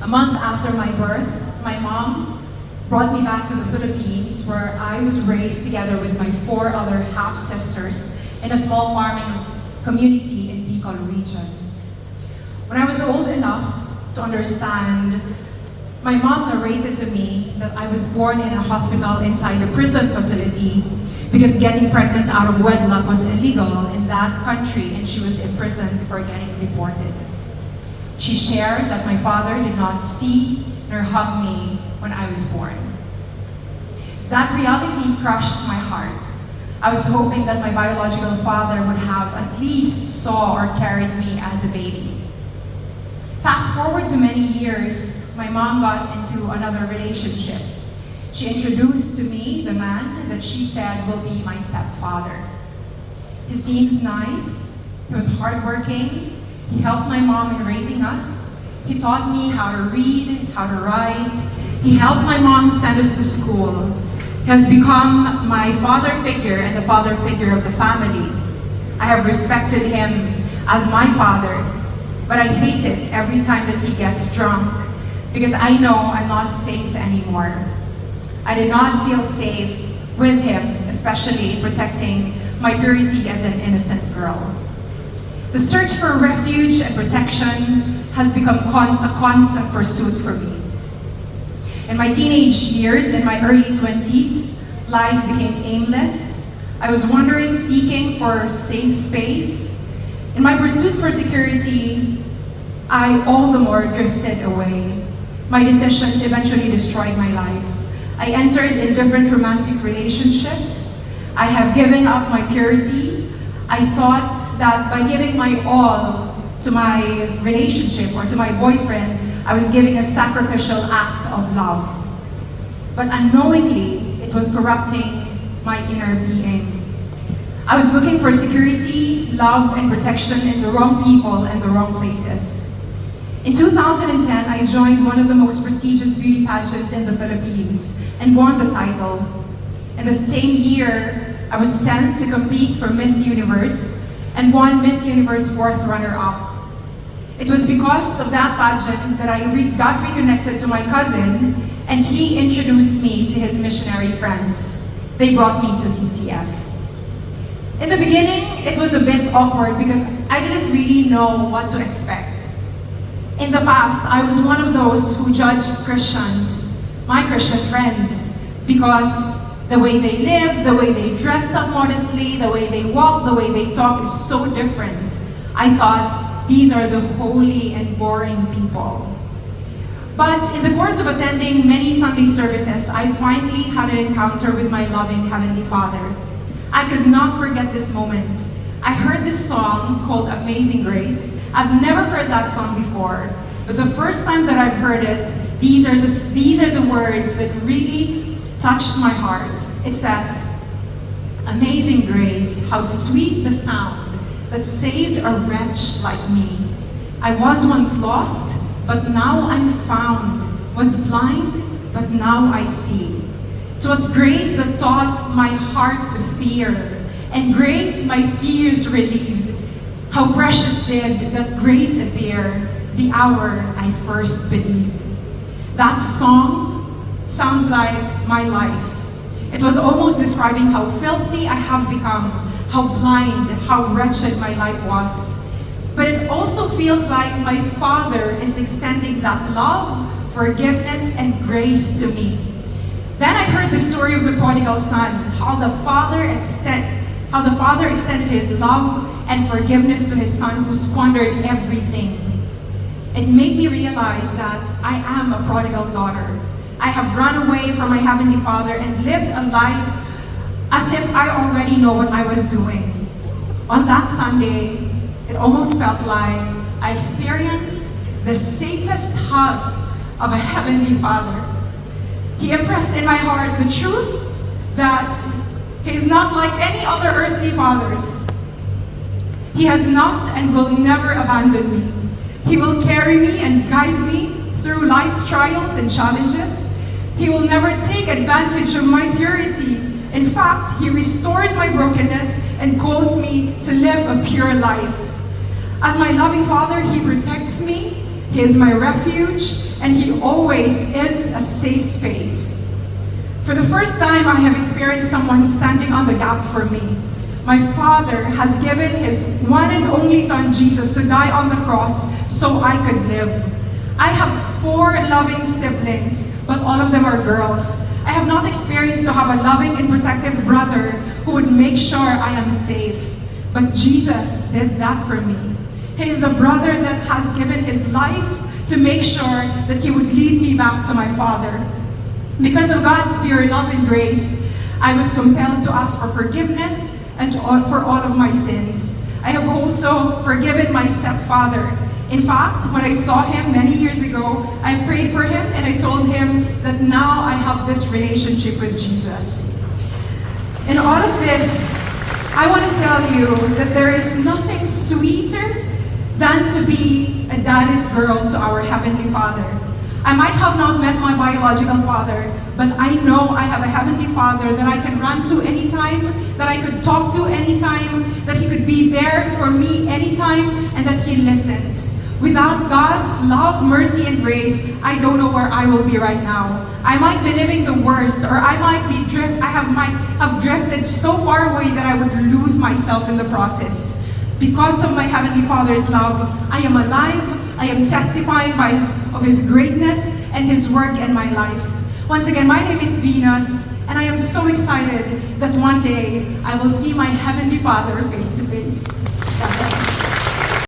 A month after my birth, my mom brought me back to the Philippines where I was raised together with my 4 other half-sisters in a small farming community in Bicol region. When I was old enough to understand, my mom narrated to me that I was born in a hospital inside a prison facility because getting pregnant out of wedlock was illegal in that country and she was imprisoned for getting deported. She shared that my father did not see nor hug me when I was born. That reality crushed my heart. I was hoping that my biological father would have at least saw or carried me as a baby. Fast forward to many years, my mom got into another relationship. She introduced to me the man that she said will be my stepfather. He seems nice, he was hardworking, he helped my mom in raising us, he taught me how to read, how to write, he helped my mom send us to school. He has become my father figure and the father figure of the family. I have respected him as my father, but I hate it every time that he gets drunk because I know I'm not safe anymore. I did not feel safe with him, especially in protecting my purity as an innocent girl. The search for refuge and protection has become a constant pursuit for me. In my teenage years, in my early 20s, life became aimless. I was wandering, seeking for safe space. In my pursuit for security, I all the more drifted away. My decisions eventually destroyed my life. I entered in different romantic relationships. I have given up my purity. I thought that by giving my all to my relationship or to my boyfriend, I was giving a sacrificial act of love. But unknowingly, it was corrupting my inner being. I was looking for security, love, and protection in the wrong people and the wrong places. In 2010, I joined one of the most prestigious beauty pageants in the Philippines and won the title. In the same year, I was sent to compete for Miss Universe and won Miss Universe 4th runner-up. It was because of that pageant that I got reconnected to my cousin and he introduced me to his missionary friends. They brought me to CCF. In the beginning, it was a bit awkward because I didn't really know what to expect. In the past, I was one of those who judged Christians, my Christian friends, because the way they live, the way they dressed up modestly, the way they walk, the way they talk is so different. I thought, these are the holy and boring people. But in the course of attending many Sunday services, I finally had an encounter with my loving Heavenly Father. I could not forget this moment. I heard this song called Amazing Grace. I've never heard that song before, but the first time that I've heard it, these are the words that really touched my heart. It says, "Amazing grace, how sweet the sound that saved a wretch like me. I was once lost, but now I'm found, was blind, but now I see. 'Twas grace that taught my heart to fear, and grace my fears relieved. How precious did that grace appear, the hour I first believed." That song sounds like my life. It was almost describing how filthy I have become, how blind, how wretched my life was. But it also feels like my Father is extending that love, forgiveness, and grace to me. Then I heard the story of the prodigal son, how the Father extended his love and forgiveness to his son who squandered everything. It made me realize that I am a prodigal daughter. I have run away from my Heavenly Father and lived a life as if I already know what I was doing. On that Sunday, it almost felt like I experienced the safest hug of a Heavenly Father. He impressed in my heart the truth that He is not like any other earthly fathers. He has not and will never abandon me. He will carry me and guide me through life's trials and challenges. He will never take advantage of my purity. In fact, He restores my brokenness and calls me to live a pure life. As my loving Father, He protects me, He is my refuge, and He always is a safe space. For the first time, I have experienced someone standing on the gap for me. My Father has given His one and only Son, Jesus, to die on the cross so I could live. I have 4 loving siblings, but all of them are girls. I have not experienced to have a loving and protective brother who would make sure I am safe. But Jesus did that for me. He is the brother that has given his life to make sure that He would lead me back to my Father. Because of God's pure love and grace, I was compelled to ask for forgiveness and for all of my sins. I have also forgiven my stepfather. In fact, when I saw him many years ago, I prayed for him and I told him that now I have this relationship with Jesus. In all of this, I want to tell you that there is nothing sweeter than to be a daddy's girl to our Heavenly Father. I might have not met my biological father, but I know I have a Heavenly Father that I can run to anytime, that I could talk to anytime, that He could be there for me anytime, and that He listens. Without God's love, mercy, and grace, I don't know where I will be right now. I might be living the worst, or I might have drifted so far away that I would lose myself in the process. Because of my Heavenly Father's love, I am alive. I am testifying of His greatness and His work in my life. Once again, my name is Venus, and I am so excited that one day I will see my Heavenly Father face to face. God bless you.